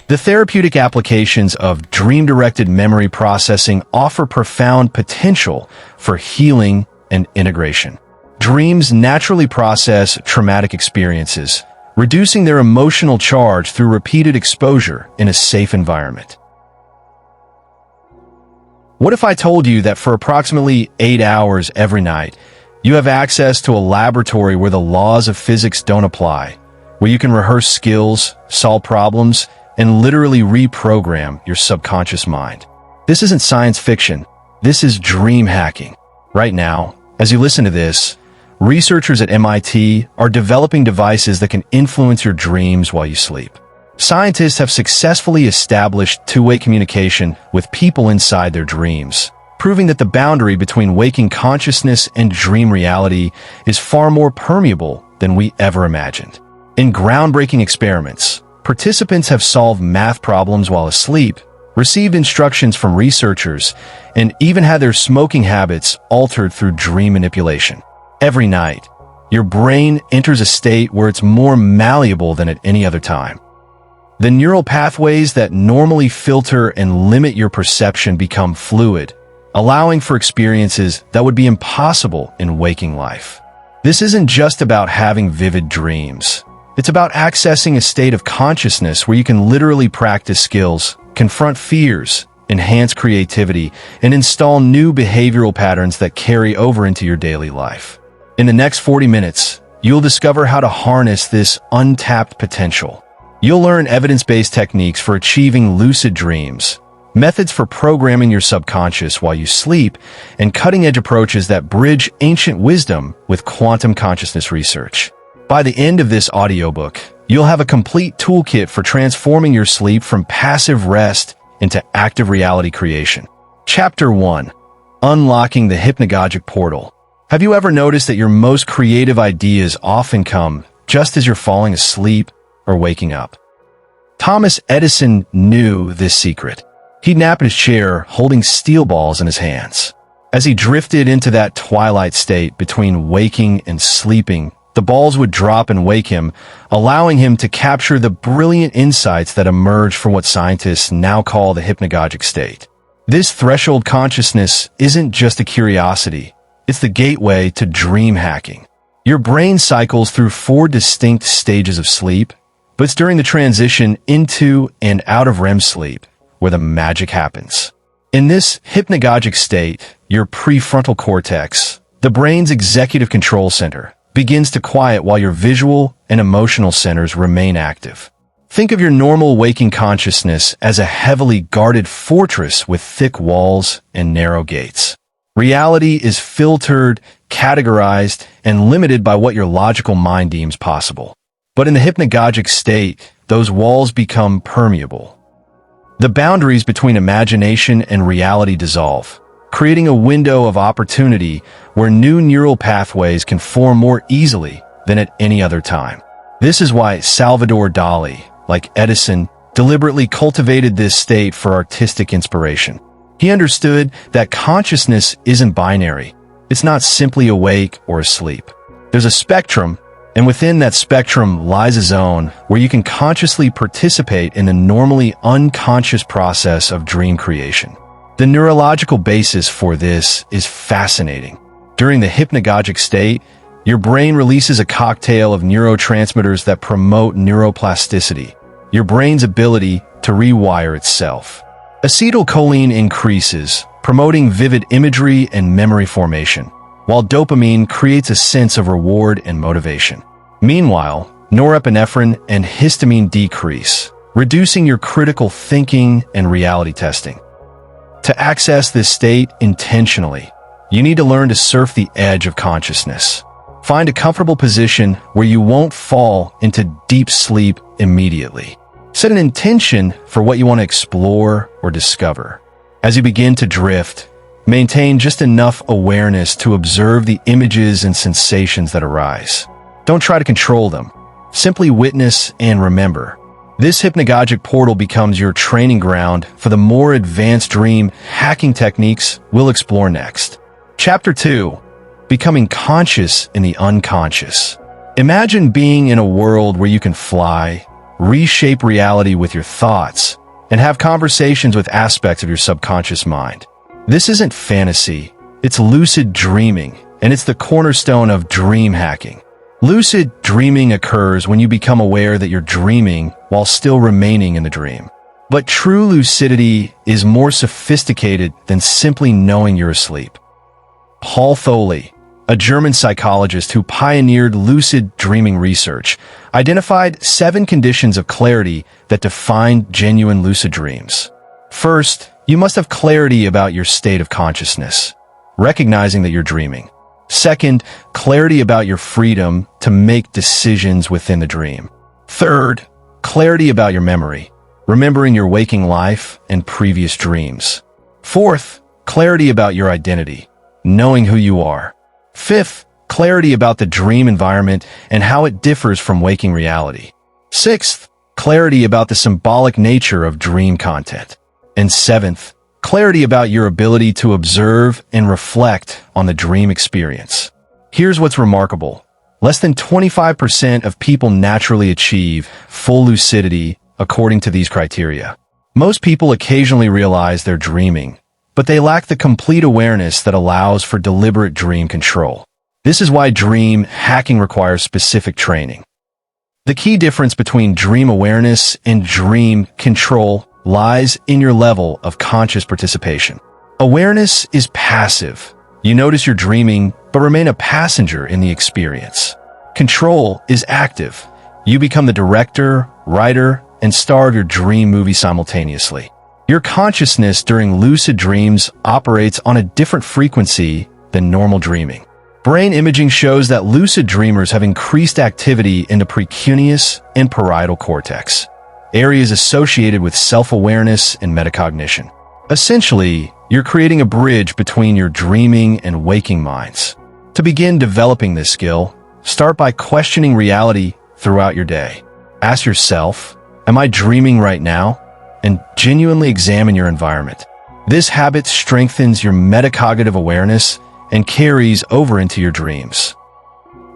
The therapeutic applications of dream-directed memory processing offer profound potential for healing and integration. Dreams naturally process traumatic experiences, reducing their emotional charge through repeated exposure in a safe environment. What if I told you that for approximately 8 hours every night, you have access to a laboratory where the laws of physics don't apply, where you can rehearse skills, solve problems, and literally reprogram your subconscious mind? This isn't science fiction. This is dream hacking. Right now, as you listen to this, researchers at MIT are developing devices that can influence your dreams while you sleep. Scientists have successfully established two-way communication with people inside their dreams, proving that the boundary between waking consciousness and dream reality is far more permeable than we ever imagined. In groundbreaking experiments, participants have solved math problems while asleep, received instructions from researchers, and even had their smoking habits altered through dream manipulation. Every night, your brain enters a state where it's more malleable than at any other time. The neural pathways that normally filter and limit your perception become fluid, allowing for experiences that would be impossible in waking life. This isn't just about having vivid dreams. It's about accessing a state of consciousness where you can literally practice skills, confront fears, enhance creativity, and install new behavioral patterns that carry over into your daily life. In the next 40 minutes, you'll discover how to harness this untapped potential. You'll learn evidence-based techniques for achieving lucid dreams, methods for programming your subconscious while you sleep, and cutting-edge approaches that bridge ancient wisdom with quantum consciousness research. By the end of this audiobook, you'll have a complete toolkit for transforming your sleep from passive rest into active reality creation. Chapter 1. Unlocking the Hypnagogic Portal. Have you ever noticed that your most creative ideas often come just as you're falling asleep or waking up? Thomas Edison knew this secret. He'd nap in his chair, holding steel balls in his hands. As he drifted into that twilight state between waking and sleeping, the balls would drop and wake him, allowing him to capture the brilliant insights that emerge from what scientists now call the hypnagogic state. This threshold consciousness isn't just a curiosity. It's the gateway to dream hacking. Your brain cycles through 4 distinct stages of sleep, but it's during the transition into and out of REM sleep where the magic happens. In this hypnagogic state, your prefrontal cortex, the brain's executive control center, begins to quiet while your visual and emotional centers remain active. Think of your normal waking consciousness as a heavily guarded fortress with thick walls and narrow gates. Reality is filtered, categorized, and limited by what your logical mind deems possible. But in the hypnagogic state, those walls become permeable. The boundaries between imagination and reality dissolve, creating a window of opportunity where new neural pathways can form more easily than at any other time. This is why Salvador Dali, like Edison, deliberately cultivated this state for artistic inspiration. He understood that consciousness isn't binary. It's not simply awake or asleep. There's a spectrum, and within that spectrum lies a zone where you can consciously participate in the normally unconscious process of dream creation. The neurological basis for this is fascinating. During the hypnagogic state, your brain releases a cocktail of neurotransmitters that promote neuroplasticity, your brain's ability to rewire itself. Acetylcholine increases, promoting vivid imagery and memory formation, while dopamine creates a sense of reward and motivation. Meanwhile, norepinephrine and histamine decrease, reducing your critical thinking and reality testing. To access this state intentionally, you need to learn to surf the edge of consciousness. Find a comfortable position where you won't fall into deep sleep immediately. Set an intention for what you want to explore or discover. As you begin to drift, maintain just enough awareness to observe the images and sensations that arise. Don't try to control them. Simply witness and remember. This hypnagogic portal becomes your training ground for the more advanced dream hacking techniques we'll explore next. Chapter 2. Becoming conscious in the unconscious. Imagine being in a world where you can fly, reshape reality with your thoughts, and have conversations with aspects of your subconscious mind. This isn't fantasy, it's lucid dreaming, and it's the cornerstone of dream hacking. Lucid dreaming occurs when you become aware that you're dreaming while still remaining in the dream. But true lucidity is more sophisticated than simply knowing you're asleep. Paul Thoele, a German psychologist who pioneered lucid dreaming research, identified 7 conditions of clarity that define genuine lucid dreams. First, you must have clarity about your state of consciousness, recognizing that you're dreaming. Second, clarity about your freedom to make decisions within the dream. Third, clarity about your memory, remembering your waking life and previous dreams. Fourth, clarity about your identity, knowing who you are. Fifth, clarity about the dream environment and how it differs from waking reality. Sixth, clarity about the symbolic nature of dream content. And seventh, clarity about your ability to observe and reflect on the dream experience. Here's what's remarkable. Less than 25% of people naturally achieve full lucidity according to these criteria. Most people occasionally realize they're dreaming, but they lack the complete awareness that allows for deliberate dream control. This is why dream hacking requires specific training. The key difference between dream awareness and dream control lies in your level of conscious participation. Awareness is passive. You notice you're dreaming, but remain a passenger in the experience. Control is active. You become the director, writer, and star of your dream movie simultaneously. Your consciousness during lucid dreams operates on a different frequency than normal dreaming. Brain imaging shows that lucid dreamers have increased activity in the precuneus and parietal cortex, areas associated with self-awareness and metacognition. Essentially, you're creating a bridge between your dreaming and waking minds. To begin developing this skill, start by questioning reality throughout your day. Ask yourself, am I dreaming right now? And genuinely examine your environment. This habit strengthens your metacognitive awareness and carries over into your dreams.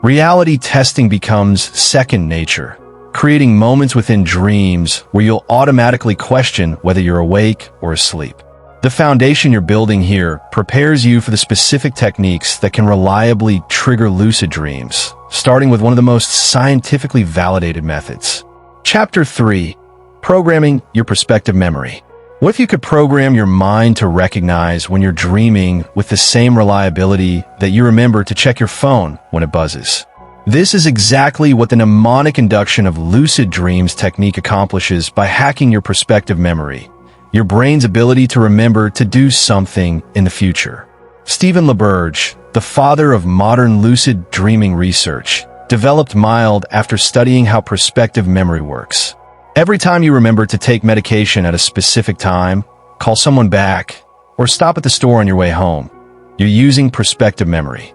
Reality testing becomes second nature, creating moments within dreams where you'll automatically question whether you're awake or asleep. The foundation you're building here prepares you for the specific techniques that can reliably trigger lucid dreams, starting with one of the most scientifically validated methods. Chapter 3. Programming your perspective memory. What if you could program your mind to recognize when you're dreaming with the same reliability that you remember to check your phone when it buzzes? This is exactly what the mnemonic induction of lucid dreams technique accomplishes by hacking your perspective memory, your brain's ability to remember to do something in the future. Stephen LaBerge, the father of modern lucid dreaming research, developed MILD after studying how perspective memory works. Every time you remember to take medication at a specific time, call someone back, or stop at the store on your way home, you're using perspective memory.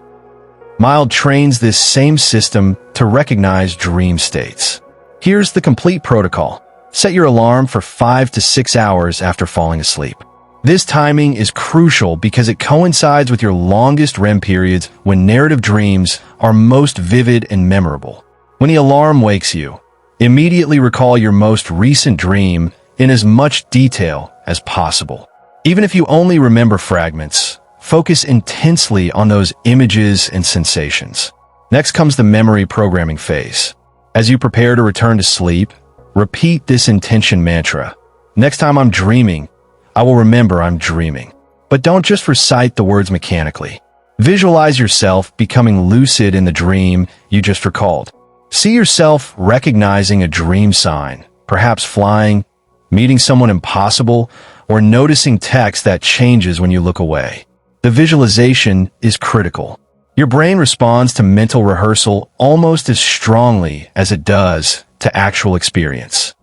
MILD trains this same system to recognize dream states. Here's the complete protocol. Set your alarm for 5 to 6 hours after falling asleep. This timing is crucial because it coincides with your longest REM periods when narrative dreams are most vivid and memorable. When the alarm wakes you, immediately recall your most recent dream in as much detail as possible. Even if you only remember fragments, focus intensely on those images and sensations. Next comes the memory programming phase. As you prepare to return to sleep, repeat this intention mantra. Next time I'm dreaming, I will remember I'm dreaming. But don't just recite the words mechanically. Visualize yourself becoming lucid in the dream you just recalled. See yourself recognizing a dream sign, perhaps flying, meeting someone impossible, or noticing text that changes when you look away. The visualization is critical. Your brain responds to mental rehearsal almost as strongly as it does to actual experience.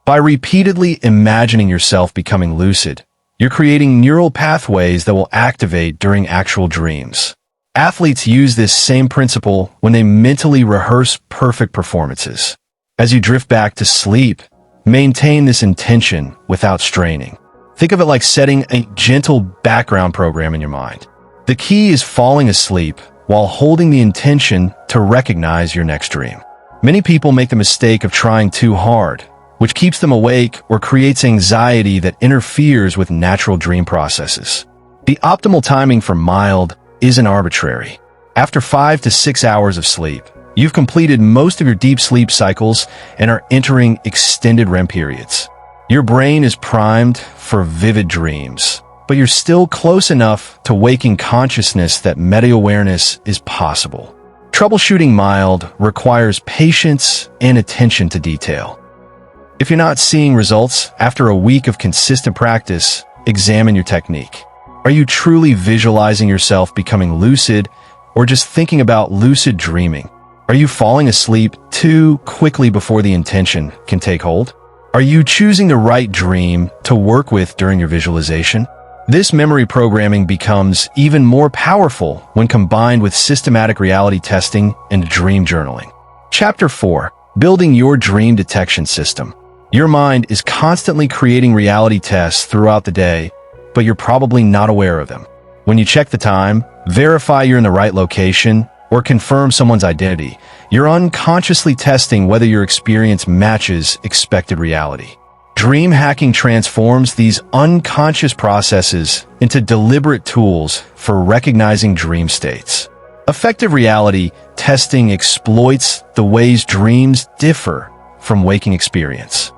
By repeatedly imagining yourself becoming lucid, you're creating neural pathways that will activate during actual dreams. Athletes use this same principle when they mentally rehearse perfect performances. As you drift back to sleep, maintain this intention without straining. Think of it like setting a gentle background program in your mind. The key is falling asleep while holding the intention to recognize your next dream. Many people make the mistake of trying too hard, which keeps them awake or creates anxiety that interferes with natural dream processes. The optimal timing for mild isn't arbitrary. After 5 to 6 hours of sleep, you've completed most of your deep sleep cycles and are entering extended REM periods. Your brain is primed for vivid dreams, but you're still close enough to waking consciousness that meta-awareness is possible. Troubleshooting mild requires patience and attention to detail. If you're not seeing results after a week of consistent practice, examine your technique. Are you truly visualizing yourself becoming lucid, or just thinking about lucid dreaming? Are you falling asleep too quickly before the intention can take hold? Are you choosing the right dream to work with during your visualization? This memory programming becomes even more powerful when combined with systematic reality testing and dream journaling. Chapter 4. Building your dream detection system. Your mind is constantly creating reality tests throughout the day, but you're probably not aware of them. When you check the time, verify you're in the right location, or confirm someone's identity, you're unconsciously testing whether your experience matches expected reality. Dream hacking transforms these unconscious processes into deliberate tools for recognizing dream states. Effective reality testing exploits the ways dreams differ from waking experience.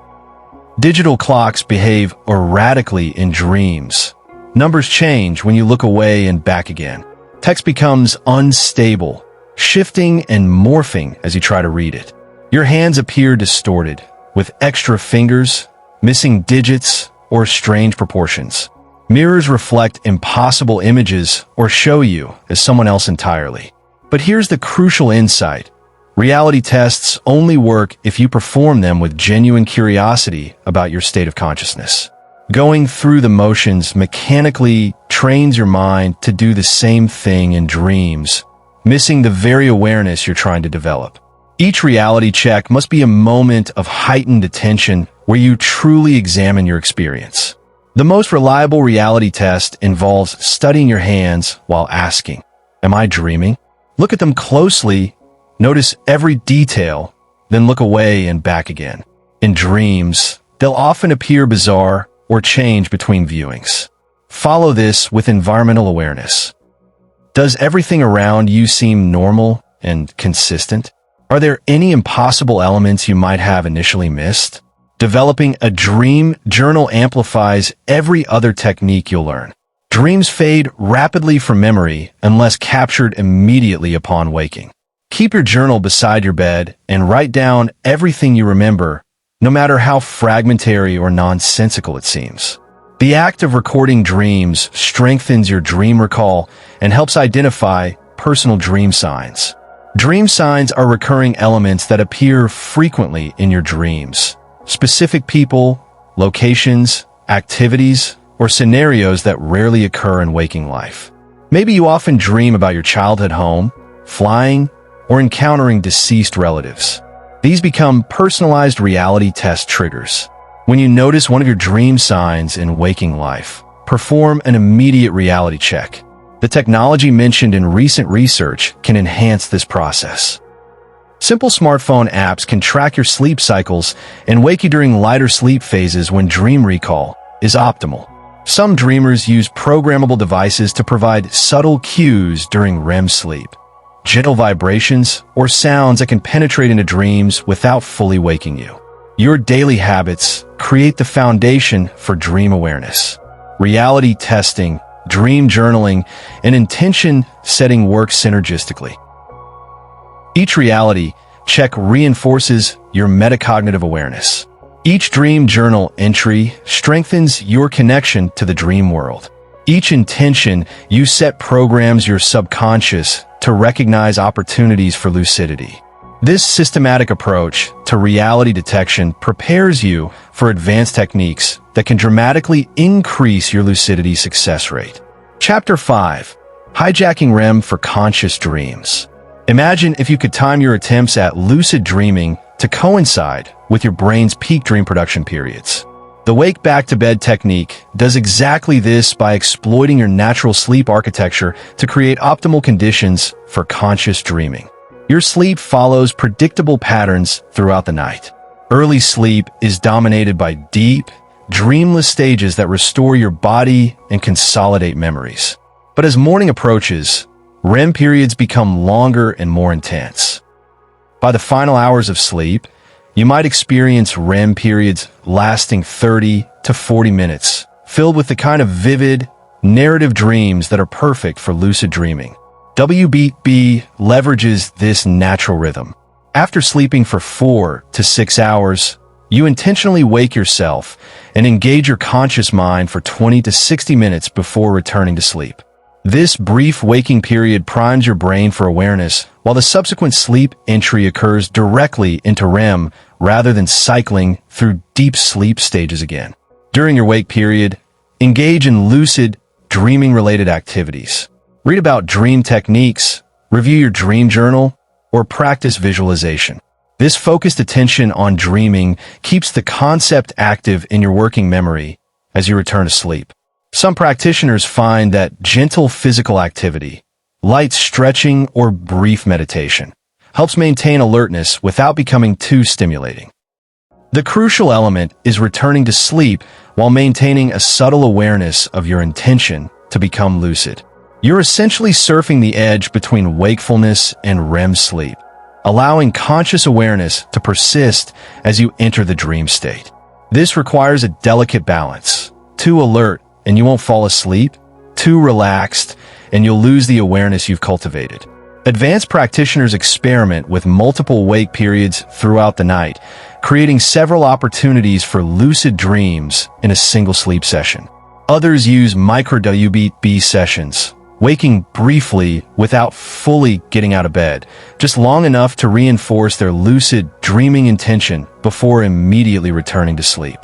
Digital clocks behave erratically in dreams. Numbers change when you look away and back again. Text becomes unstable, shifting and morphing as you try to read it. Your hands appear distorted, with extra fingers, missing digits, or strange proportions. Mirrors reflect impossible images or show you as someone else entirely. But here's the crucial insight. Reality tests only work if you perform them with genuine curiosity about your state of consciousness. Going through the motions mechanically trains your mind to do the same thing in dreams, missing the very awareness you're trying to develop. Each reality check must be a moment of heightened attention where you truly examine your experience. The most reliable reality test involves studying your hands while asking, "Am I dreaming?" Look at them closely. Notice every detail, then look away and back again. In dreams, they'll often appear bizarre or change between viewings. Follow this with environmental awareness. Does everything around you seem normal and consistent? Are there any impossible elements you might have initially missed? Developing a dream journal amplifies every other technique you'll learn. Dreams fade rapidly from memory unless captured immediately upon waking. Keep your journal beside your bed and write down everything you remember, no matter how fragmentary or nonsensical it seems. The act of recording dreams strengthens your dream recall and helps identify personal dream signs. Dream signs are recurring elements that appear frequently in your dreams. Specific people, locations, activities, or scenarios that rarely occur in waking life. Maybe you often dream about your childhood home, flying, or encountering deceased relatives. These become personalized reality test triggers. When you notice one of your dream signs in waking life, perform an immediate reality check. The technology mentioned in recent research can enhance this process. Simple smartphone apps can track your sleep cycles and wake you during lighter sleep phases when dream recall is optimal. Some dreamers use programmable devices to provide subtle cues during REM sleep. Gentle vibrations or sounds that can penetrate into dreams without fully waking you. Your daily habits create the foundation for dream awareness. Reality testing, dream journaling, and intention setting work synergistically. Each reality check reinforces your metacognitive awareness. Each dream journal entry strengthens your connection to the dream world. Each intention you set programs your subconscious to recognize opportunities for lucidity. This systematic approach to reality detection prepares you for advanced techniques that can dramatically increase your lucidity success rate. Chapter 5. Hijacking REM for conscious dreams. Imagine if you could time your attempts at lucid dreaming to coincide with your brain's peak dream production periods. The wake back to bed technique does exactly this by exploiting your natural sleep architecture to create optimal conditions for conscious dreaming. Your sleep follows predictable patterns throughout the night. Early sleep is dominated by deep, dreamless stages that restore your body and consolidate memories. But as morning approaches, REM periods become longer and more intense. By the final hours of sleep, you might experience REM periods lasting 30 to 40 minutes, filled with the kind of vivid, narrative dreams that are perfect for lucid dreaming. WBB leverages this natural rhythm. After sleeping for 4 to 6 hours, you intentionally wake yourself and engage your conscious mind for 20 to 60 minutes before returning to sleep. This brief waking period primes your brain for awareness, while the subsequent sleep entry occurs directly into REM rather than cycling through deep sleep stages again. During your wake period, engage in lucid, dreaming-related activities. Read about dream techniques, review your dream journal, or practice visualization. This focused attention on dreaming keeps the concept active in your working memory as you return to sleep. Some practitioners find that gentle physical activity, light stretching or brief meditation, helps maintain alertness without becoming too stimulating. The crucial element is returning to sleep while maintaining a subtle awareness of your intention to become lucid. You're essentially surfing the edge between wakefulness and REM sleep, allowing conscious awareness to persist as you enter the dream state. This requires a delicate balance. Too alert and you won't fall asleep, too relaxed and you'll lose the awareness you've cultivated. Advanced practitioners experiment with multiple wake periods throughout the night, creating several opportunities for lucid dreams in a single sleep session. Others use micro-WBB sessions, waking briefly without fully getting out of bed, just long enough to reinforce their lucid dreaming intention before immediately returning to sleep.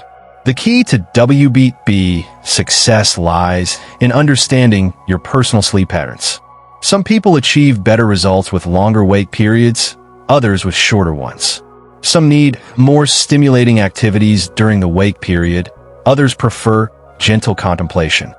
The key to WBB success lies in understanding your personal sleep patterns. Some people achieve better results with longer wake periods, others with shorter ones. Some need more stimulating activities during the wake period, others prefer gentle contemplation.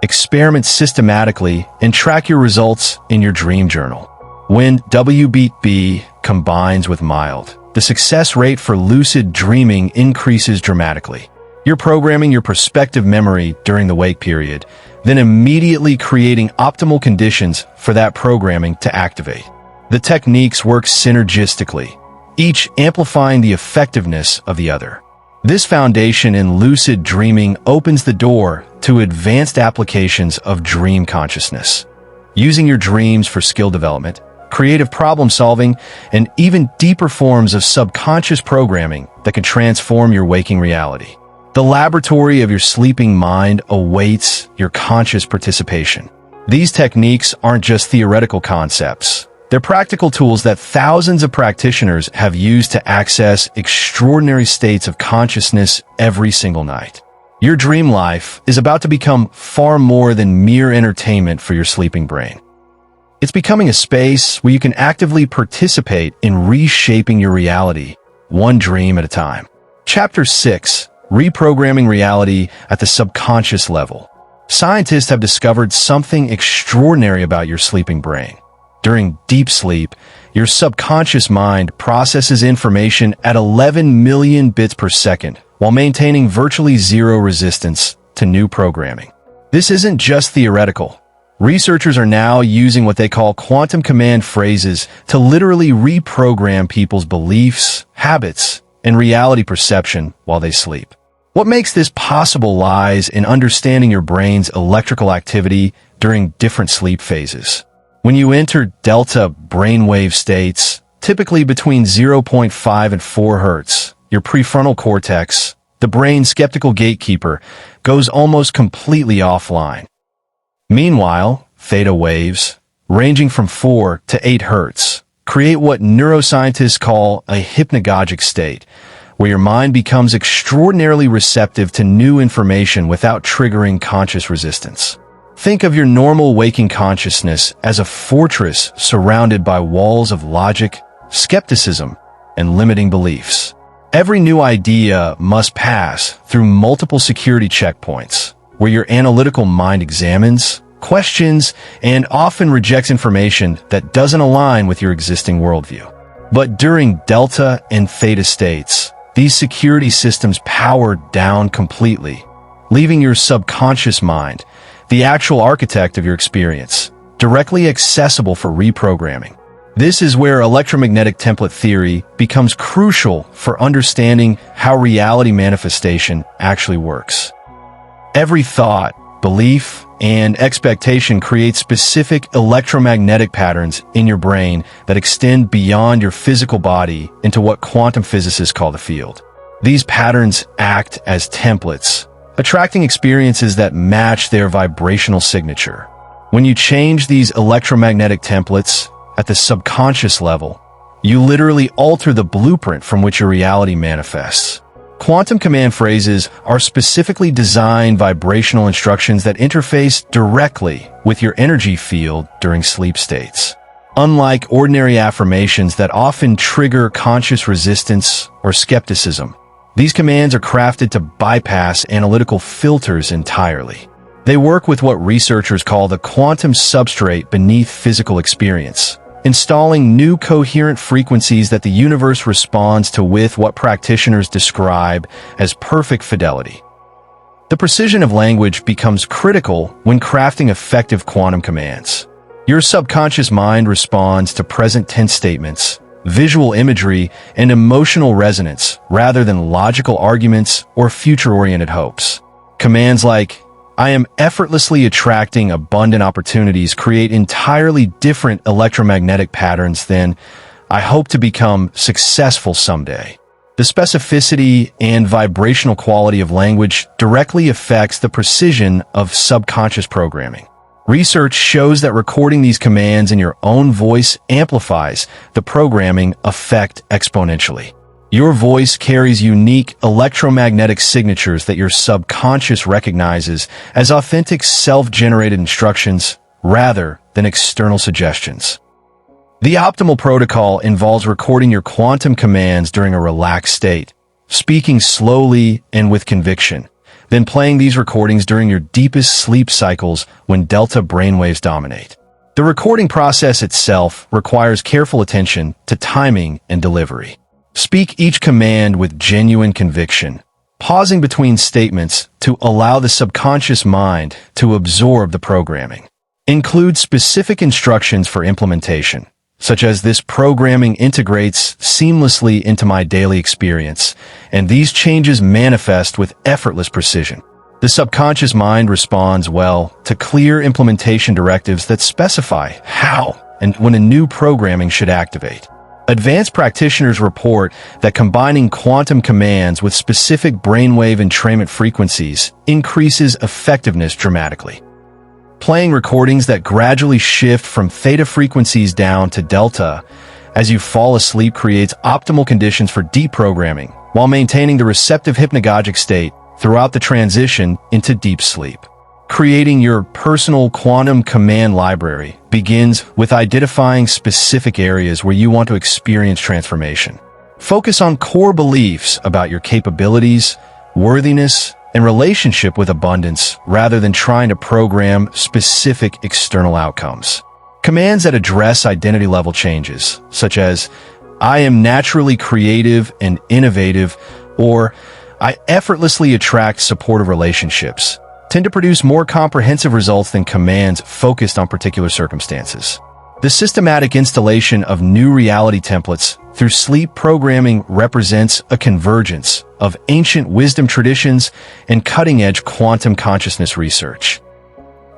Experiment systematically and track your results in your dream journal. When WBB combines with mild, the success rate for lucid dreaming increases dramatically. You're programming your perspective memory during the wake period, then immediately creating optimal conditions for that programming to activate. The techniques work synergistically, each amplifying the effectiveness of the other. This foundation in lucid dreaming opens the door to advanced applications of dream consciousness, using your dreams for skill development, creative problem solving, and even deeper forms of subconscious programming that can transform your waking reality. The laboratory of your sleeping mind awaits your conscious participation. These techniques aren't just theoretical concepts. They're practical tools that thousands of practitioners have used to access extraordinary states of consciousness every single night. Your dream life is about to become far more than mere entertainment for your sleeping brain. It's becoming a space where you can actively participate in reshaping your reality, one dream at a time. Chapter 6: Reprogramming Reality at the Subconscious Level. Scientists have discovered something extraordinary about your sleeping brain. During deep sleep, your subconscious mind processes information at 11 million bits per second while maintaining virtually zero resistance to new programming. This isn't just theoretical. Researchers are now using what they call quantum command phrases to literally reprogram people's beliefs, habits, and reality perception while they sleep. What makes this possible lies in understanding your brain's electrical activity during different sleep phases. When you enter delta brainwave states, typically between 0.5 and 4 Hz, your prefrontal cortex, the brain's skeptical gatekeeper, goes almost completely offline. Meanwhile, theta waves, ranging from 4 to 8 Hz, create what neuroscientists call a hypnagogic state, where your mind becomes extraordinarily receptive to new information without triggering conscious resistance. Think of your normal waking consciousness as a fortress surrounded by walls of logic, skepticism, and limiting beliefs. Every new idea must pass through multiple security checkpoints, where your analytical mind examines, questions, and often rejects information that doesn't align with your existing worldview. But during delta and theta states, these security systems power down completely, leaving your subconscious mind, the actual architect of your experience, directly accessible for reprogramming. This is where electromagnetic template theory becomes crucial for understanding how reality manifestation actually works. Every thought, belief, and expectation creates specific electromagnetic patterns in your brain that extend beyond your physical body into what quantum physicists call the field. These patterns act as templates, attracting experiences that match their vibrational signature. When you change these electromagnetic templates at the subconscious level, you literally alter the blueprint from which your reality manifests. Quantum command phrases are specifically designed vibrational instructions that interface directly with your energy field during sleep states. Unlike ordinary affirmations that often trigger conscious resistance or skepticism, these commands are crafted to bypass analytical filters entirely. They work with what researchers call the quantum substrate beneath physical experience, installing new coherent frequencies that the universe responds to with what practitioners describe as perfect fidelity. The precision of language becomes critical when crafting effective quantum commands. Your subconscious mind responds to present tense statements, visual imagery, and emotional resonance rather than logical arguments or future-oriented hopes. Commands like, "I am effortlessly attracting abundant opportunities," create entirely different electromagnetic patterns than "I hope to become successful someday." The specificity and vibrational quality of language directly affects the precision of subconscious programming. Research shows that recording these commands in your own voice amplifies the programming effect exponentially. Your voice carries unique electromagnetic signatures that your subconscious recognizes as authentic self-generated instructions rather than external suggestions. The optimal protocol involves recording your quantum commands during a relaxed state, speaking slowly and with conviction, then playing these recordings during your deepest sleep cycles when delta brainwaves dominate. The recording process itself requires careful attention to timing and delivery. Speak each command with genuine conviction, pausing between statements to allow the subconscious mind to absorb the programming. Include specific instructions for implementation, such as "This programming integrates seamlessly into my daily experience," and "These changes manifest with effortless precision." The subconscious mind responds well to clear implementation directives that specify how and when a new programming should activate. Advanced practitioners report that combining quantum commands with specific brainwave entrainment frequencies increases effectiveness dramatically. Playing recordings that gradually shift from theta frequencies down to delta as you fall asleep creates optimal conditions for deep programming while maintaining the receptive hypnagogic state throughout the transition into deep sleep. Creating your personal quantum command library begins with identifying specific areas where you want to experience transformation. Focus on core beliefs about your capabilities, worthiness, and relationship with abundance rather than trying to program specific external outcomes. Commands that address identity level changes, such as "I am naturally creative and innovative," or "I effortlessly attract supportive relationships," tend to produce more comprehensive results than commands focused on particular circumstances. The systematic installation of new reality templates through sleep programming represents a convergence of ancient wisdom traditions and cutting-edge quantum consciousness research.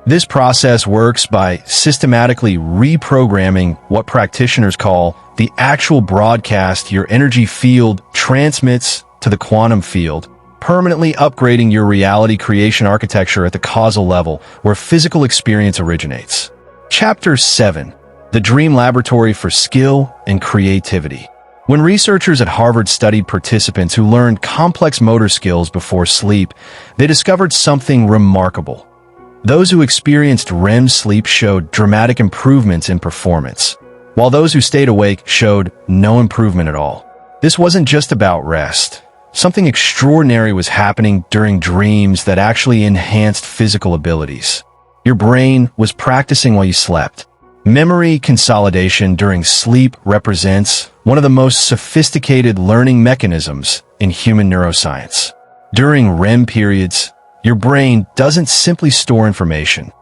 This process works by systematically reprogramming what practitioners call the actual broadcast your energy field transmits to the quantum field, permanently upgrading your reality creation architecture at the causal level where physical experience originates. Chapter 7. The Dream Laboratory for Skill and Creativity. When researchers at Harvard studied participants who learned complex motor skills before sleep, they discovered something remarkable. Those who experienced REM sleep showed dramatic improvements in performance, while those who stayed awake showed no improvement at all. This wasn't just about rest. Something extraordinary was happening during dreams that actually enhanced physical abilities. Your brain was practicing while you slept. Memory consolidation during sleep represents one of the most sophisticated learning mechanisms in human neuroscience. During REM periods, your brain doesn't simply store information.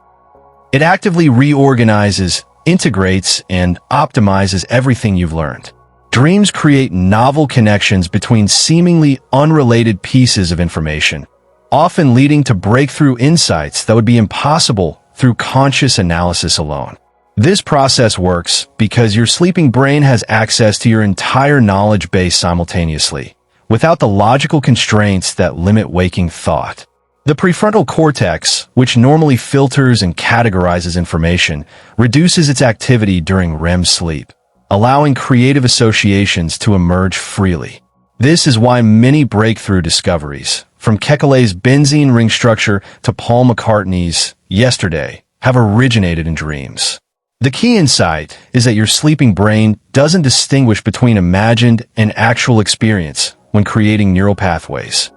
It actively reorganizes, integrates, and optimizes everything you've learned. Dreams create novel connections between seemingly unrelated pieces of information, often leading to breakthrough insights that would be impossible through conscious analysis alone. This process works because your sleeping brain has access to your entire knowledge base simultaneously, without the logical constraints that limit waking thought. The prefrontal cortex, which normally filters and categorizes information, reduces its activity during REM sleep, allowing creative associations to emerge freely. This is why many breakthrough discoveries, from Kekule's benzene ring structure to Paul McCartney's Yesterday, have originated in dreams. The key insight is that your sleeping brain doesn't distinguish between imagined and actual experience when creating neural pathways.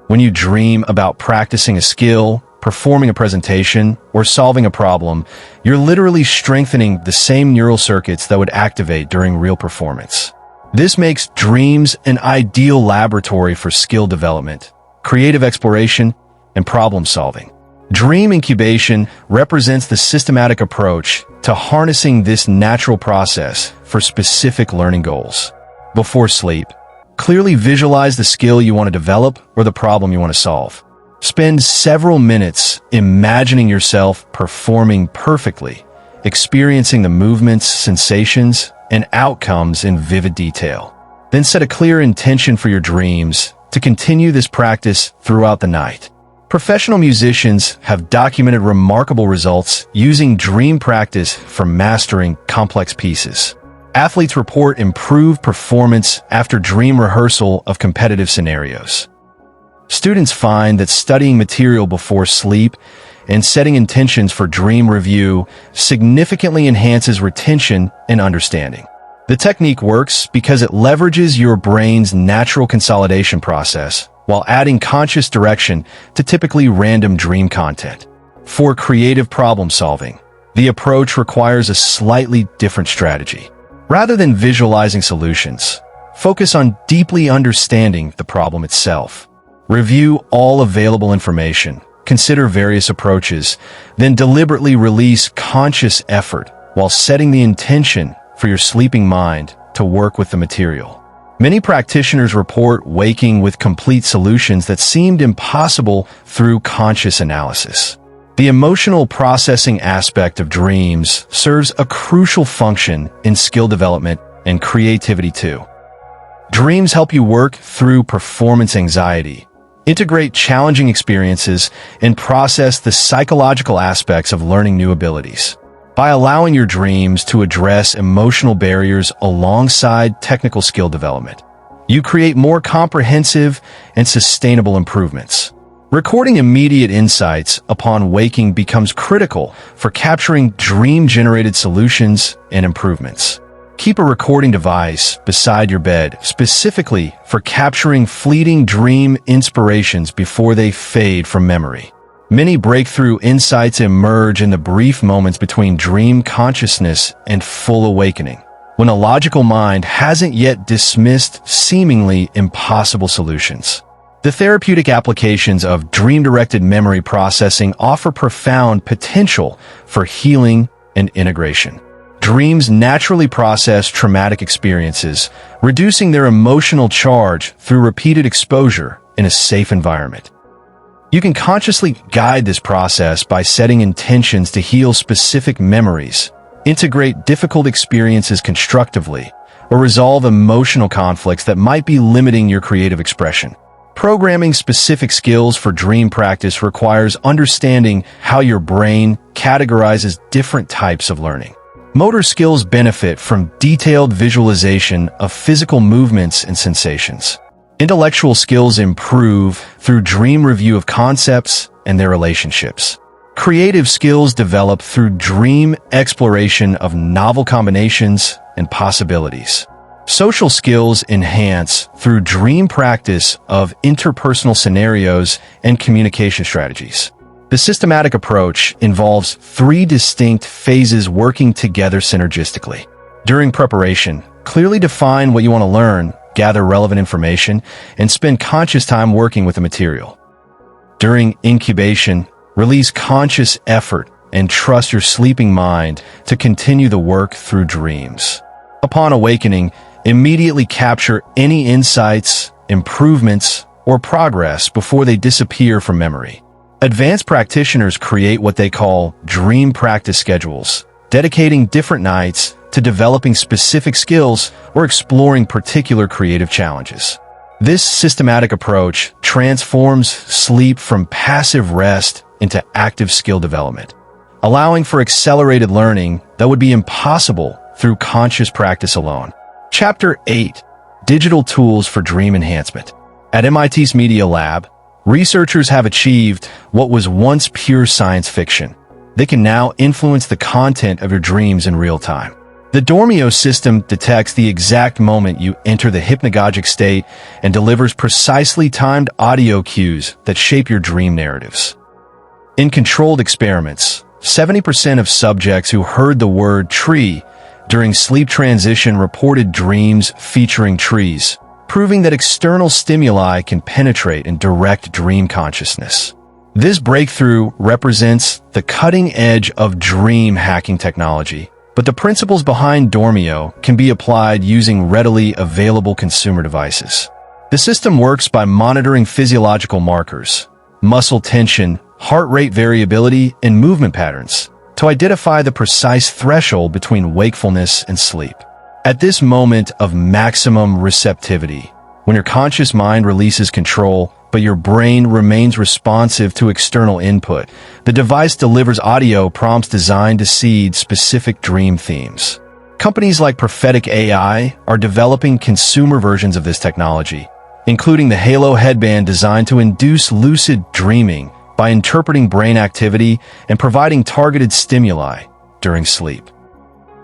When you dream about practicing a skill, performing a presentation, or solving a problem, you're literally strengthening the same neural circuits that would activate during real performance. This makes dreams an ideal laboratory for skill development, creative exploration, and problem solving. Dream incubation represents the systematic approach to harnessing this natural process for specific learning goals. Before sleep, clearly visualize the skill you want to develop or the problem you want to solve. Spend several minutes imagining yourself performing perfectly, experiencing the movements, sensations, and outcomes in vivid detail. Then set a clear intention for your dreams to continue this practice throughout the night. Professional musicians have documented remarkable results using dream practice for mastering complex pieces. Athletes report improved performance after dream rehearsal of competitive scenarios. Students find that studying material before sleep and setting intentions for dream review significantly enhances retention and understanding. The technique works because it leverages your brain's natural consolidation process while adding conscious direction to typically random dream content. For creative problem solving, the approach requires a slightly different strategy. Rather than visualizing solutions, focus on deeply understanding the problem itself. Review all available information, consider various approaches, then deliberately release conscious effort while setting the intention for your sleeping mind to work with the material. Many practitioners report waking with complete solutions that seemed impossible through conscious analysis. The emotional processing aspect of dreams serves a crucial function in skill development and creativity too. Dreams help you work through performance anxiety, integrate challenging experiences, and process the psychological aspects of learning new abilities. By allowing your dreams to address emotional barriers alongside technical skill development, you create more comprehensive and sustainable improvements. Recording immediate insights upon waking becomes critical for capturing dream-generated solutions and improvements. Keep a recording device beside your bed specifically for capturing fleeting dream inspirations before they fade from memory. Many breakthrough insights emerge in the brief moments between dream consciousness and full awakening, when a logical mind hasn't yet dismissed seemingly impossible solutions. The therapeutic applications of dream-directed memory processing offer profound potential for healing and integration. Dreams naturally process traumatic experiences, reducing their emotional charge through repeated exposure in a safe environment. You can consciously guide this process by setting intentions to heal specific memories, integrate difficult experiences constructively, or resolve emotional conflicts that might be limiting your creative expression. Programming specific skills for dream practice requires understanding how your brain categorizes different types of learning. Motor skills benefit from detailed visualization of physical movements and sensations. Intellectual skills improve through dream review of concepts and their relationships. Creative skills develop through dream exploration of novel combinations and possibilities. Social skills enhance through dream practice of interpersonal scenarios and communication strategies. The systematic approach involves 3 distinct phases working together synergistically. During preparation, clearly define what you want to learn, gather relevant information, and spend conscious time working with the material. During incubation, release conscious effort and trust your sleeping mind to continue the work through dreams. Upon awakening, immediately capture any insights, improvements, or progress before they disappear from memory. Advanced practitioners create what they call dream practice schedules, dedicating different nights to developing specific skills or exploring particular creative challenges. This systematic approach transforms sleep from passive rest into active skill development, allowing for accelerated learning that would be impossible through conscious practice alone. Chapter 8: Digital Tools for Dream Enhancement. At MIT's Media Lab, researchers have achieved what was once pure science fiction. They can now influence the content of your dreams in real time. The Dormio system detects the exact moment you enter the hypnagogic state and delivers precisely timed audio cues that shape your dream narratives. In controlled experiments, 70% of subjects who heard the word tree during sleep transition reported dreams featuring trees, proving that external stimuli can penetrate and direct dream consciousness. This breakthrough represents the cutting edge of dream hacking technology, but the principles behind Dormio can be applied using readily available consumer devices. The system works by monitoring physiological markers, muscle tension, heart rate variability, and movement patterns to identify the precise threshold between wakefulness and sleep. At this moment of maximum receptivity, when your conscious mind releases control, but your brain remains responsive to external input, the device delivers audio prompts designed to seed specific dream themes. Companies like Prophetic AI are developing consumer versions of this technology, including the Halo headband designed to induce lucid dreaming by interpreting brain activity and providing targeted stimuli during sleep.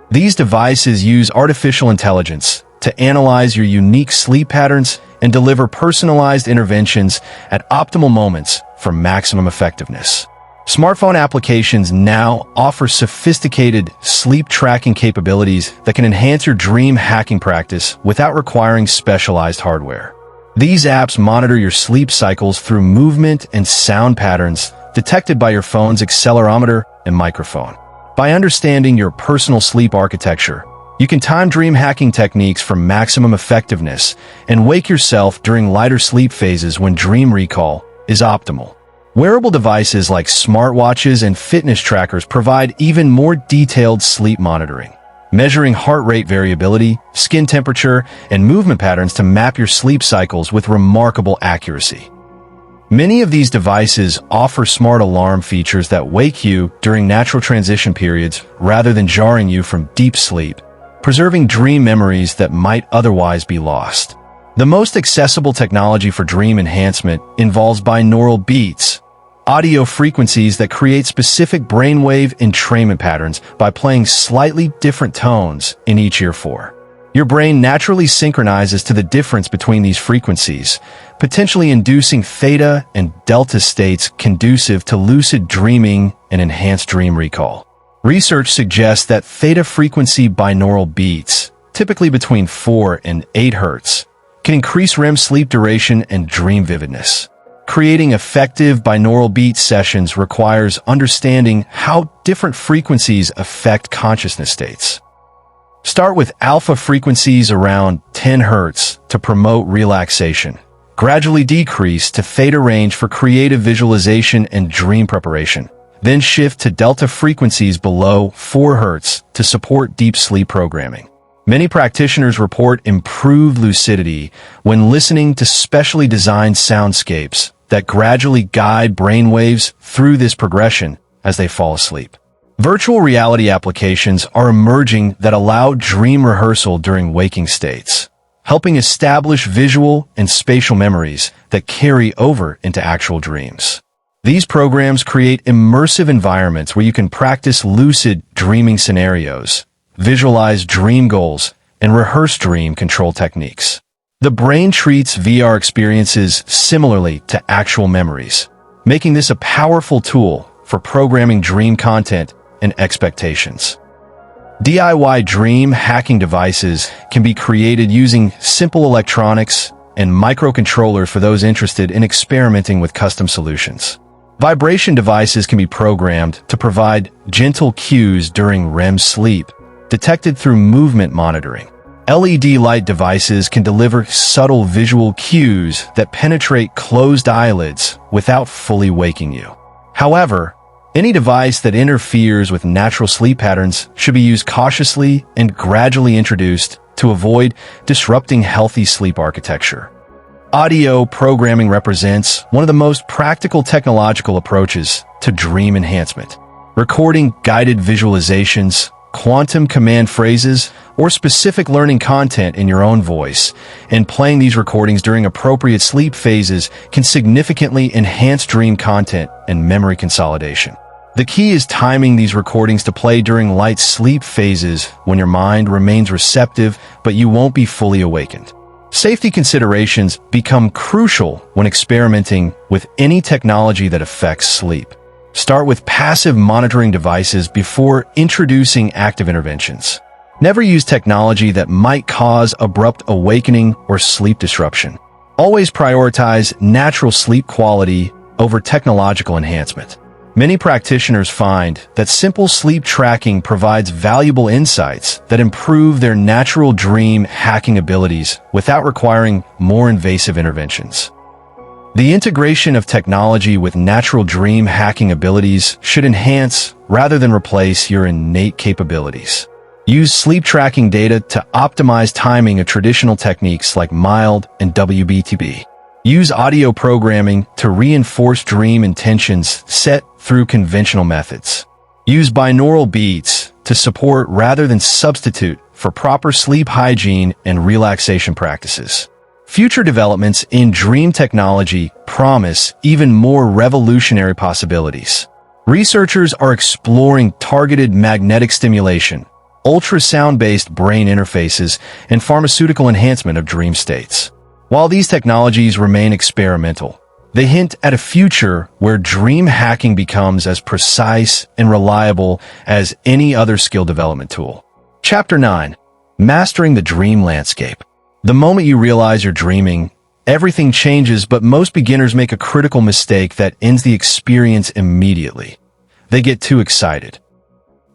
These devices use artificial intelligence to analyze your unique sleep patterns and deliver personalized interventions at optimal moments for maximum effectiveness. Smartphone applications now offer sophisticated sleep tracking capabilities that can enhance your dream hacking practice without requiring specialized hardware. These apps monitor your sleep cycles through movement and sound patterns detected by your phone's accelerometer and microphone. By understanding your personal sleep architecture, you can time dream hacking techniques for maximum effectiveness and wake yourself during lighter sleep phases when dream recall is optimal. Wearable devices like smartwatches and fitness trackers provide even more detailed sleep monitoring, measuring heart rate variability, skin temperature, and movement patterns to map your sleep cycles with remarkable accuracy. Many of these devices offer smart alarm features that wake you during natural transition periods rather than jarring you from deep sleep, preserving dream memories that might otherwise be lost. The most accessible technology for dream enhancement involves binaural beats, audio frequencies that create specific brainwave entrainment patterns by playing slightly different tones in each earphore. Your brain naturally synchronizes to the difference between these frequencies, potentially inducing theta and delta states conducive to lucid dreaming and enhanced dream recall. Research suggests that theta frequency binaural beats, typically between 4 and 8 Hz, can increase REM sleep duration and dream vividness. Creating effective binaural beat sessions requires understanding how different frequencies affect consciousness states. Start with alpha frequencies around 10 Hz to promote relaxation. Gradually decrease to theta range for creative visualization and dream preparation. Then shift to delta frequencies below 4 Hz to support deep sleep programming. Many practitioners report improved lucidity when listening to specially designed soundscapes that gradually guide brainwaves through this progression as they fall asleep. Virtual reality applications are emerging that allow dream rehearsal during waking states, helping establish visual and spatial memories that carry over into actual dreams. These programs create immersive environments where you can practice lucid dreaming scenarios, visualize dream goals, and rehearse dream control techniques. The brain treats VR experiences similarly to actual memories, making this a powerful tool for programming dream content and expectations. DIY dream hacking devices can be created using simple electronics and microcontrollers for those interested in experimenting with custom solutions. Vibration devices can be programmed to provide gentle cues during REM sleep, detected through movement monitoring. LED light devices can deliver subtle visual cues that penetrate closed eyelids without fully waking you. However, any device that interferes with natural sleep patterns should be used cautiously and gradually introduced to avoid disrupting healthy sleep architecture. Audio programming represents one of the most practical technological approaches to dream enhancement. Recording guided visualizations, quantum command phrases, or specific learning content in your own voice, and playing these recordings during appropriate sleep phases can significantly enhance dream content and memory consolidation. The key is timing these recordings to play during light sleep phases when your mind remains receptive but you won't be fully awakened. Safety considerations become crucial when experimenting with any technology that affects sleep. Start with passive monitoring devices before introducing active interventions. Never use technology that might cause abrupt awakening or sleep disruption. Always prioritize natural sleep quality over technological enhancement. Many practitioners find that simple sleep tracking provides valuable insights that improve their natural dream hacking abilities without requiring more invasive interventions. The integration of technology with natural dream hacking abilities should enhance rather than replace your innate capabilities. Use sleep tracking data to optimize timing of traditional techniques like mild and WBTB. Use audio programming to reinforce dream intentions set through conventional methods. Use binaural beats to support rather than substitute for proper sleep hygiene and relaxation practices. Future developments in dream technology promise even more revolutionary possibilities. Researchers are exploring targeted magnetic stimulation, ultrasound-based brain interfaces, and pharmaceutical enhancement of dream states. While these technologies remain experimental, they hint at a future where dream hacking becomes as precise and reliable as any other skill development tool. Chapter 9. Mastering the Dream Landscape. The moment you realize you're dreaming, everything changes, but most beginners make a critical mistake that ends the experience immediately. They get too excited.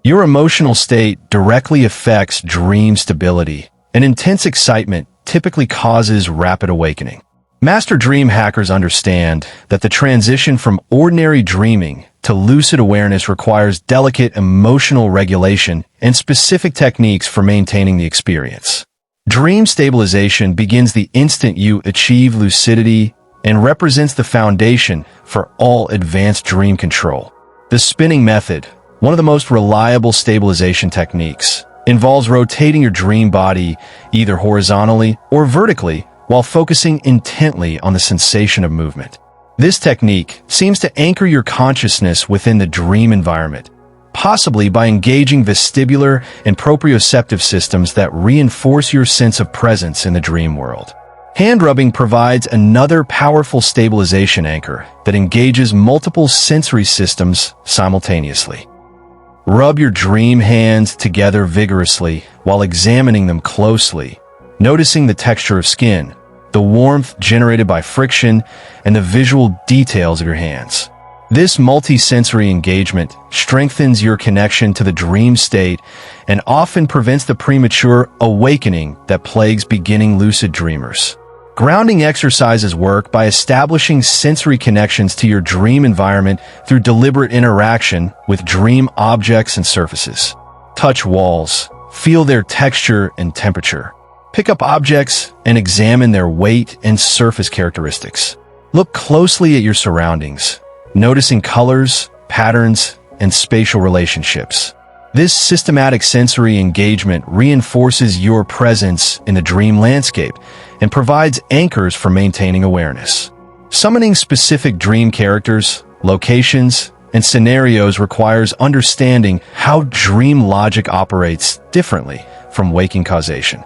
Your emotional state directly affects dream stability, and intense excitement typically causes rapid awakening. Master dream hackers understand that the transition from ordinary dreaming to lucid awareness requires delicate emotional regulation and specific techniques for maintaining the experience. Dream stabilization begins the instant you achieve lucidity and represents the foundation for all advanced dream control. The spinning method, one of the most reliable stabilization techniques, involves rotating your dream body either horizontally or vertically while focusing intently on the sensation of movement. This technique seems to anchor your consciousness within the dream environment, possibly by engaging vestibular and proprioceptive systems that reinforce your sense of presence in the dream world. Hand rubbing provides another powerful stabilization anchor that engages multiple sensory systems simultaneously. Rub your dream hands together vigorously while examining them closely, noticing the texture of skin, the warmth generated by friction, and the visual details of your hands. This multi-sensory engagement strengthens your connection to the dream state and often prevents the premature awakening that plagues beginning lucid dreamers. Grounding exercises work by establishing sensory connections to your dream environment through deliberate interaction with dream objects and surfaces. Touch walls, feel their texture and temperature. Pick up objects and examine their weight and surface characteristics. Look closely at your surroundings, noticing colors, patterns, and spatial relationships. This systematic sensory engagement reinforces your presence in the dream landscape and provides anchors for maintaining awareness. Summoning specific dream characters, locations, and scenarios requires understanding how dream logic operates differently from waking causation.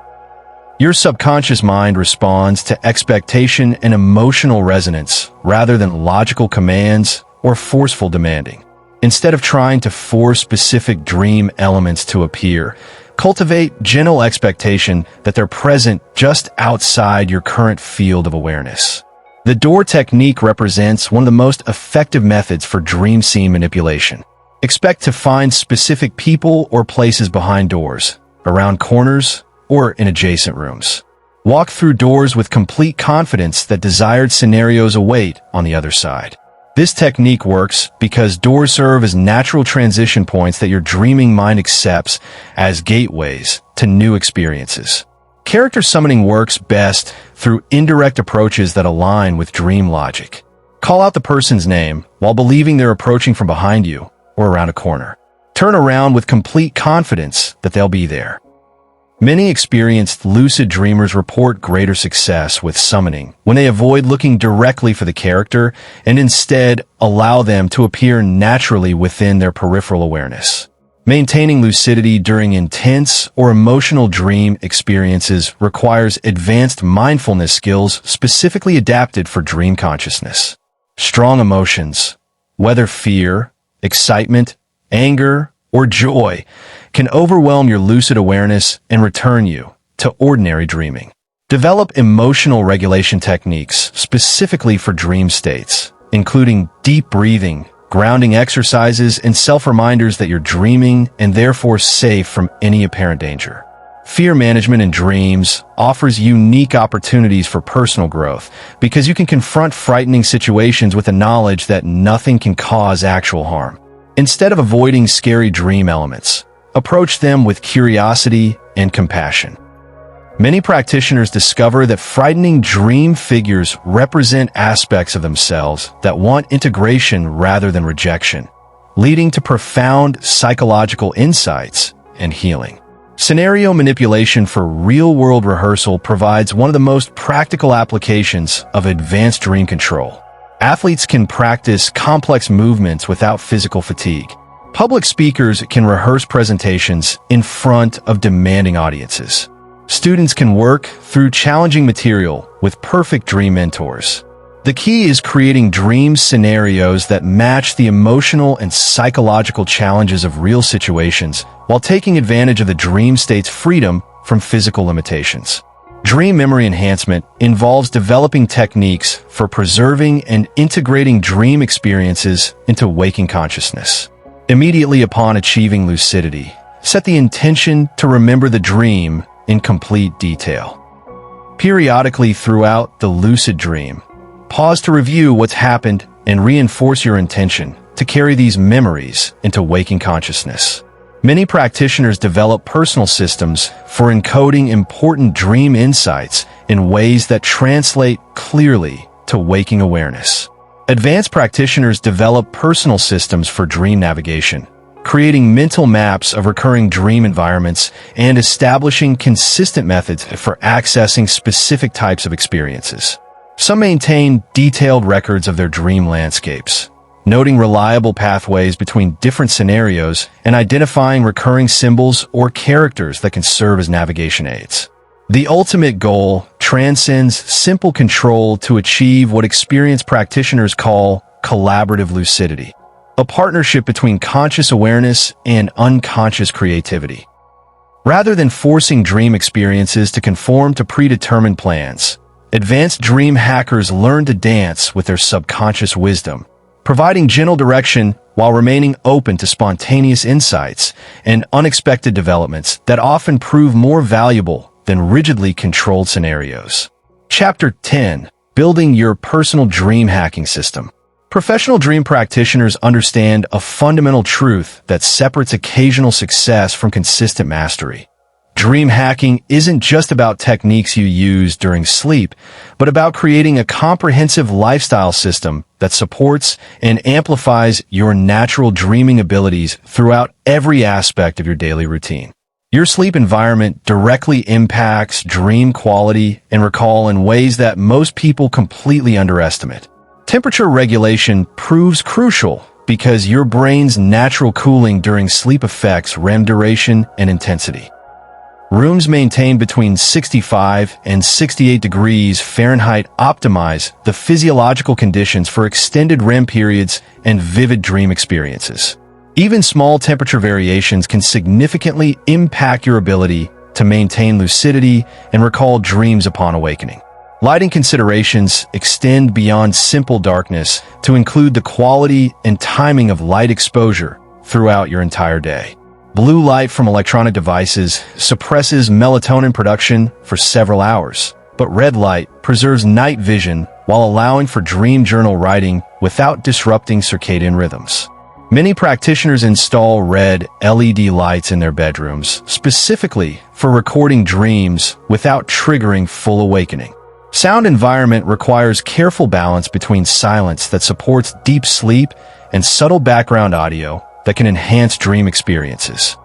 Your subconscious mind responds to expectation and emotional resonance rather than logical commands or forceful demanding. Instead of trying to force specific dream elements to appear, cultivate gentle expectation that they're present just outside your current field of awareness. The door technique represents one of the most effective methods for dream scene manipulation. Expect to find specific people or places behind doors, around corners, or in adjacent rooms. Walk through doors with complete confidence that desired scenarios await on the other side. This technique works because doors serve as natural transition points that your dreaming mind accepts as gateways to new experiences. Character summoning works best through indirect approaches that align with dream logic. Call out the person's name while believing they're approaching from behind you or around a corner. Turn around with complete confidence that they'll be there. Many experienced lucid dreamers report greater success with summoning when they avoid looking directly for the character and instead allow them to appear naturally within their peripheral awareness. Maintaining lucidity during intense or emotional dream experiences requires advanced mindfulness skills specifically adapted for dream consciousness. Strong emotions, whether fear, excitement, anger, or joy, can overwhelm your lucid awareness and return you to ordinary dreaming. Develop emotional regulation techniques specifically for dream states, including deep breathing, grounding exercises, and self-reminders that you're dreaming and therefore safe from any apparent danger. Fear management in dreams offers unique opportunities for personal growth because you can confront frightening situations with the knowledge that nothing can cause actual harm. Instead of avoiding scary dream elements, approach them with curiosity and compassion. Many practitioners discover that frightening dream figures represent aspects of themselves that want integration rather than rejection, leading to profound psychological insights and healing. Scenario manipulation for real-world rehearsal provides one of the most practical applications of advanced dream control. Athletes can practice complex movements without physical fatigue. Public speakers can rehearse presentations in front of demanding audiences. Students can work through challenging material with perfect dream mentors. The key is creating dream scenarios that match the emotional and psychological challenges of real situations while taking advantage of the dream state's freedom from physical limitations. Dream memory enhancement involves developing techniques for preserving and integrating dream experiences into waking consciousness. Immediately upon achieving lucidity, set the intention to remember the dream in complete detail. Periodically throughout the lucid dream, pause to review what's happened and reinforce your intention to carry these memories into waking consciousness. Many practitioners develop personal systems for encoding important dream insights in ways that translate clearly to waking awareness. Advanced practitioners develop personal systems for dream navigation, creating mental maps of recurring dream environments and establishing consistent methods for accessing specific types of experiences. Some maintain detailed records of their dream landscapes, noting reliable pathways between different scenarios and identifying recurring symbols or characters that can serve as navigation aids. The ultimate goal transcends simple control to achieve what experienced practitioners call collaborative lucidity, a partnership between conscious awareness and unconscious creativity. Rather than forcing dream experiences to conform to predetermined plans, advanced dream hackers learn to dance with their subconscious wisdom, providing gentle direction while remaining open to spontaneous insights and unexpected developments that often prove more valuable than rigidly controlled scenarios. Chapter 10. Building your personal dream hacking system. Professional dream practitioners understand a fundamental truth that separates occasional success from consistent mastery. Dream hacking isn't just about techniques you use during sleep, but about creating a comprehensive lifestyle system that supports and amplifies your natural dreaming abilities throughout every aspect of your daily routine. Your sleep environment directly impacts dream quality and recall in ways that most people completely underestimate. Temperature regulation proves crucial because your brain's natural cooling during sleep affects REM duration and intensity. Rooms maintained between 65 and 68 degrees Fahrenheit optimize the physiological conditions for extended REM periods and vivid dream experiences. Even small temperature variations can significantly impact your ability to maintain lucidity and recall dreams upon awakening. Lighting considerations extend beyond simple darkness to include the quality and timing of light exposure throughout your entire day. Blue light from electronic devices suppresses melatonin production for several hours, but red light preserves night vision while allowing for dream journal writing without disrupting circadian rhythms. Many practitioners install red LED lights in their bedrooms, specifically for recording dreams without triggering full awakening. Sound environment requires careful balance between silence that supports deep sleep and subtle background audio that can enhance dream experiences.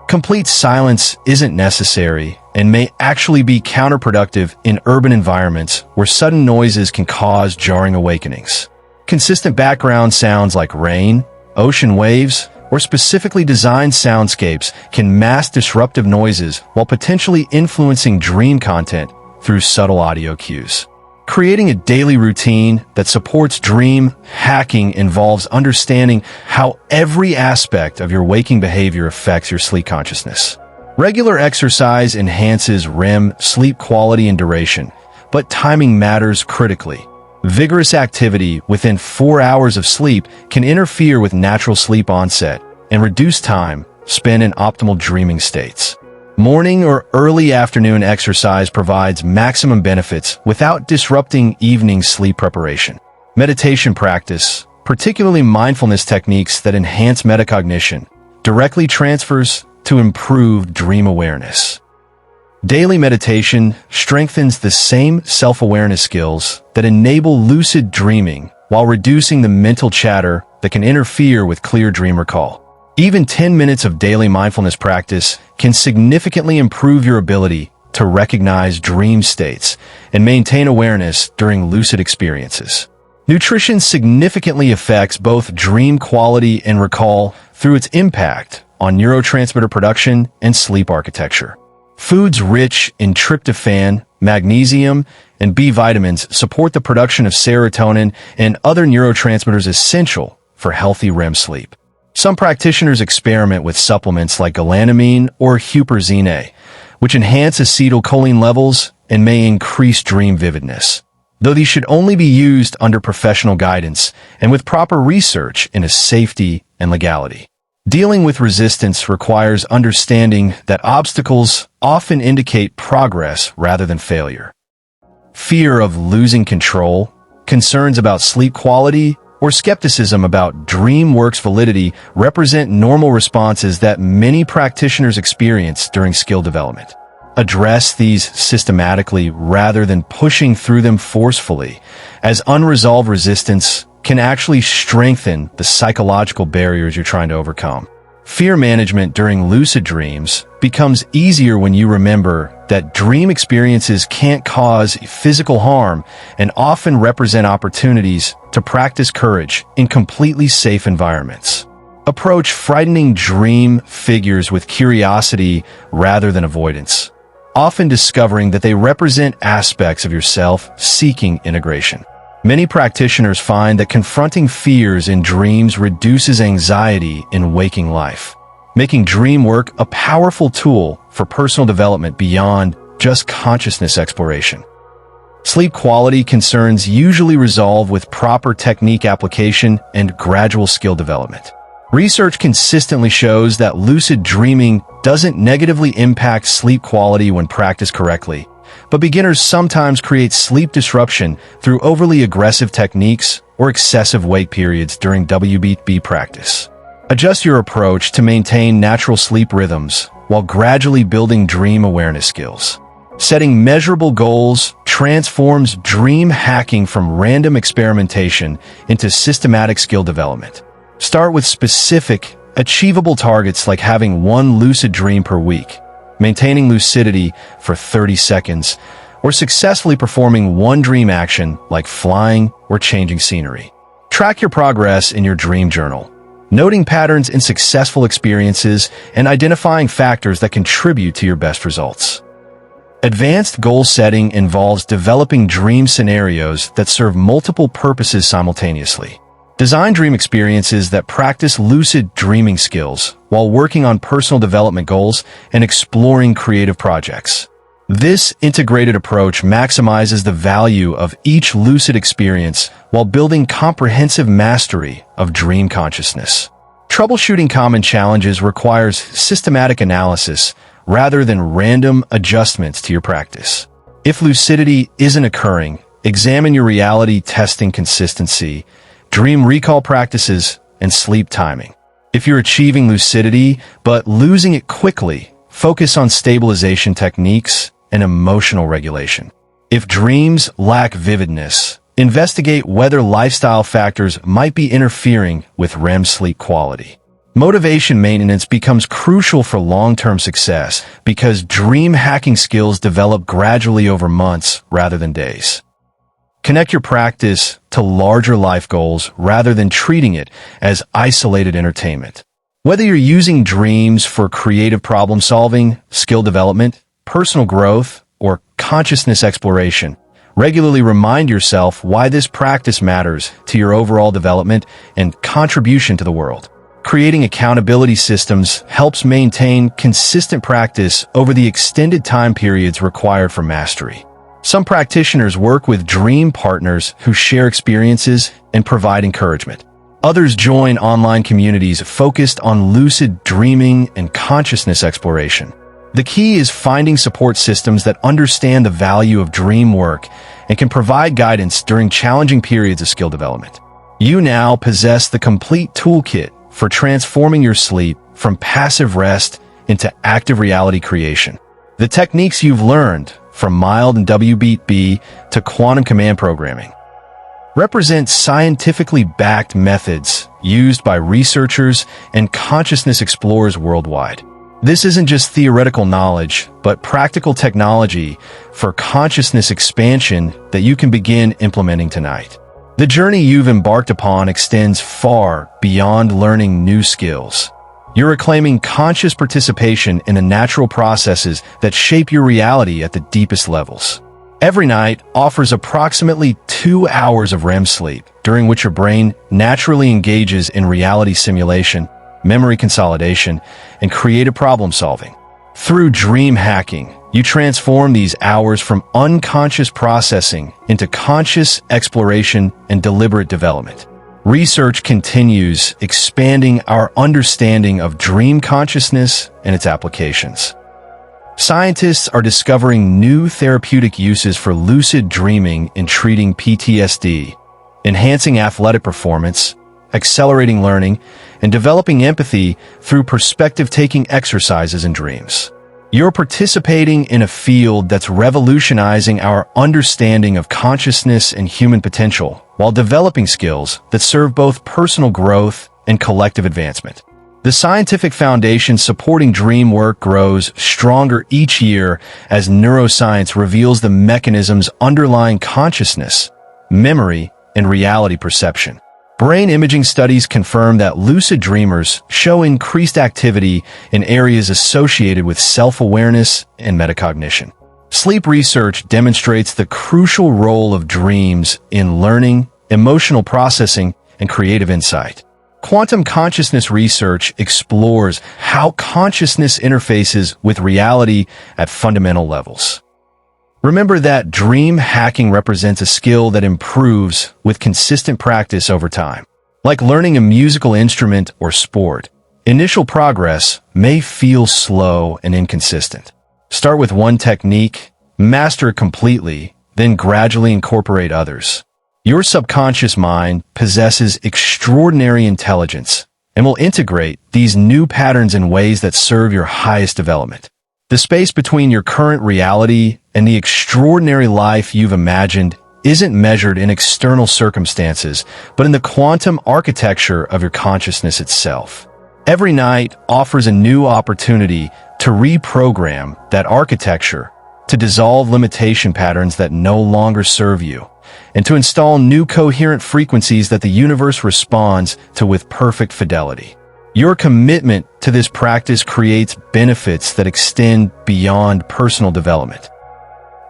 Complete silence isn't necessary and may actually be counterproductive in urban environments where sudden noises can cause jarring awakenings. Consistent background sounds like rain, ocean waves, or specifically designed soundscapes can mask disruptive noises while potentially influencing dream content through subtle audio cues. Creating a daily routine that supports dream hacking involves understanding how every aspect of your waking behavior affects your sleep consciousness. Regular exercise enhances REM sleep quality and duration, but timing matters critically. Vigorous activity within 4 hours of sleep can interfere with natural sleep onset and reduce time spent in optimal dreaming states. Morning or early afternoon exercise provides maximum benefits without disrupting evening sleep preparation. Meditation practice, particularly mindfulness techniques that enhance metacognition, directly transfers to improved dream awareness. Daily meditation strengthens the same self-awareness skills that enable lucid dreaming while reducing the mental chatter that can interfere with clear dream recall. Even 10 minutes of daily mindfulness practice can significantly improve your ability to recognize dream states and maintain awareness during lucid experiences. Nutrition significantly affects both dream quality and recall through its impact on neurotransmitter production and sleep architecture. Foods rich in tryptophan, magnesium, and B vitamins support the production of serotonin and other neurotransmitters essential for healthy REM sleep. Some practitioners experiment with supplements like galantamine or huperzine, which enhance acetylcholine levels and may increase dream vividness, though these should only be used under professional guidance and with proper research into safety and legality. Dealing with resistance requires understanding that obstacles often indicate progress rather than failure. Fear of losing control, concerns about sleep quality, or skepticism about dream work's validity represent normal responses that many practitioners experience during skill development. Address these systematically rather than pushing through them forcefully, as unresolved resistance can actually strengthen the psychological barriers you're trying to overcome. Fear management during lucid dreams becomes easier when you remember that dream experiences can't cause physical harm and often represent opportunities to practice courage in completely safe environments. Approach frightening dream figures with curiosity rather than avoidance, often discovering that they represent aspects of yourself seeking integration. Many practitioners find that confronting fears in dreams reduces anxiety in waking life, making dream work a powerful tool for personal development beyond just consciousness exploration. Sleep quality concerns usually resolve with proper technique application and gradual skill development. Research consistently shows that lucid dreaming doesn't negatively impact sleep quality when practiced correctly, but beginners sometimes create sleep disruption through overly aggressive techniques or excessive wake periods during WBB practice. Adjust your approach to maintain natural sleep rhythms while gradually building dream awareness skills. Setting measurable goals transforms dream hacking from random experimentation into systematic skill development. Start with specific, achievable targets like having one lucid dream per week, maintaining lucidity for 30 seconds, or successfully performing one dream action like flying or changing scenery. Track your progress in your dream journal. noting patterns in successful experiences and identifying factors that contribute to your best results. Advanced goal setting involves developing dream scenarios that serve multiple purposes simultaneously. Design dream experiences that practice lucid dreaming skills while working on personal development goals and exploring creative projects. This integrated approach maximizes the value of each lucid experience while building comprehensive mastery of dream consciousness. Troubleshooting common challenges requires systematic analysis rather than random adjustments to your practice. If lucidity isn't occurring, examine your reality testing consistency, dream recall practices, and sleep timing. If you're achieving lucidity but losing it quickly, focus on stabilization techniques and emotional regulation. If dreams lack vividness, investigate whether lifestyle factors might be interfering with REM sleep quality. Motivation maintenance becomes crucial for long-term success because dream hacking skills develop gradually over months rather than days. Connect your practice to larger life goals rather than treating it as isolated entertainment. Whether you're using dreams for creative problem solving, skill development, personal growth, or consciousness exploration, regularly remind yourself why this practice matters to your overall development and contribution to the world. Creating accountability systems helps maintain consistent practice over the extended time periods required for mastery. Some practitioners work with dream partners who share experiences and provide encouragement. Others join online communities focused on lucid dreaming and consciousness exploration. The key is finding support systems that understand the value of dream work and can provide guidance during challenging periods of skill development. You now possess the complete toolkit for transforming your sleep from passive rest into active reality creation. The techniques you've learned, from mild and WBB to quantum command programming, represent scientifically backed methods used by researchers and consciousness explorers worldwide. This isn't just theoretical knowledge, but practical technology for consciousness expansion that you can begin implementing tonight. The journey you've embarked upon extends far beyond learning new skills. You're reclaiming conscious participation in the natural processes that shape your reality at the deepest levels. Every night offers approximately 2 hours of REM sleep, during which your brain naturally engages in reality simulation, memory consolidation, and creative problem solving. Through dream hacking, you transform these hours from unconscious processing into conscious exploration and deliberate development. Research continues, expanding our understanding of dream consciousness and its applications. Scientists are discovering new therapeutic uses for lucid dreaming in treating PTSD, enhancing athletic performance, accelerating learning, and developing empathy through perspective-taking exercises in dreams. You're participating in a field that's revolutionizing our understanding of consciousness and human potential, while developing skills that serve both personal growth and collective advancement. The scientific foundation supporting dream work grows stronger each year as neuroscience reveals the mechanisms underlying consciousness, memory, and reality perception. Brain imaging studies confirm that lucid dreamers show increased activity in areas associated with self-awareness and metacognition. Sleep research demonstrates the crucial role of dreams in learning, emotional processing, and creative insight. Quantum consciousness research explores how consciousness interfaces with reality at fundamental levels. Remember that dream hacking represents a skill that improves with consistent practice over time. Like learning a musical instrument or sport, initial progress may feel slow and inconsistent. Start with one technique, master it completely, then gradually incorporate others. Your subconscious mind possesses extraordinary intelligence and will integrate these new patterns in ways that serve your highest development. The space between your current reality and the extraordinary life you've imagined isn't measured in external circumstances, but in the quantum architecture of your consciousness itself. Every night offers a new opportunity to reprogram that architecture, to dissolve limitation patterns that no longer serve you, and to install new coherent frequencies that the universe responds to with perfect fidelity. Your commitment to this practice creates benefits that extend beyond personal development.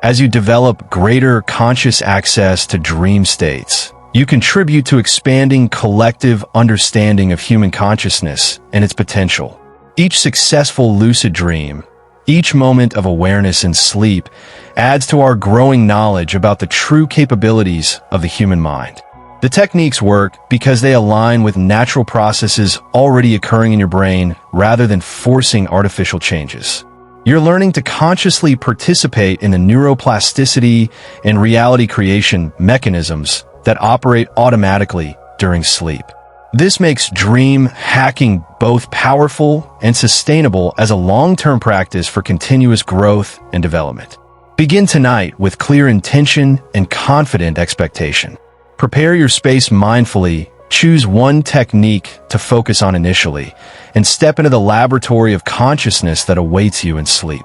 As you develop greater conscious access to dream states, you contribute to expanding collective understanding of human consciousness and its potential. Each successful lucid dream, each moment of awareness in sleep, adds to our growing knowledge about the true capabilities of the human mind. The techniques work because they align with natural processes already occurring in your brain rather than forcing artificial changes. You're learning to consciously participate in the neuroplasticity and reality creation mechanisms that operate automatically during sleep. This makes dream hacking both powerful and sustainable as a long-term practice for continuous growth and development. Begin tonight with clear intention and confident expectation. Prepare your space mindfully, choose one technique to focus on initially, and step into the laboratory of consciousness that awaits you in sleep.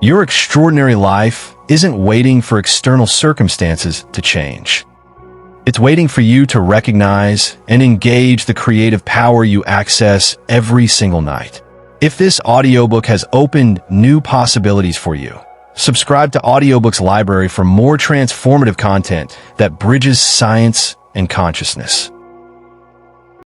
Your extraordinary life isn't waiting for external circumstances to change. It's waiting for you to recognize and engage the creative power you access every single night. If this audiobook has opened new possibilities for you, subscribe to Audiobooks Library for more transformative content that bridges science and consciousness.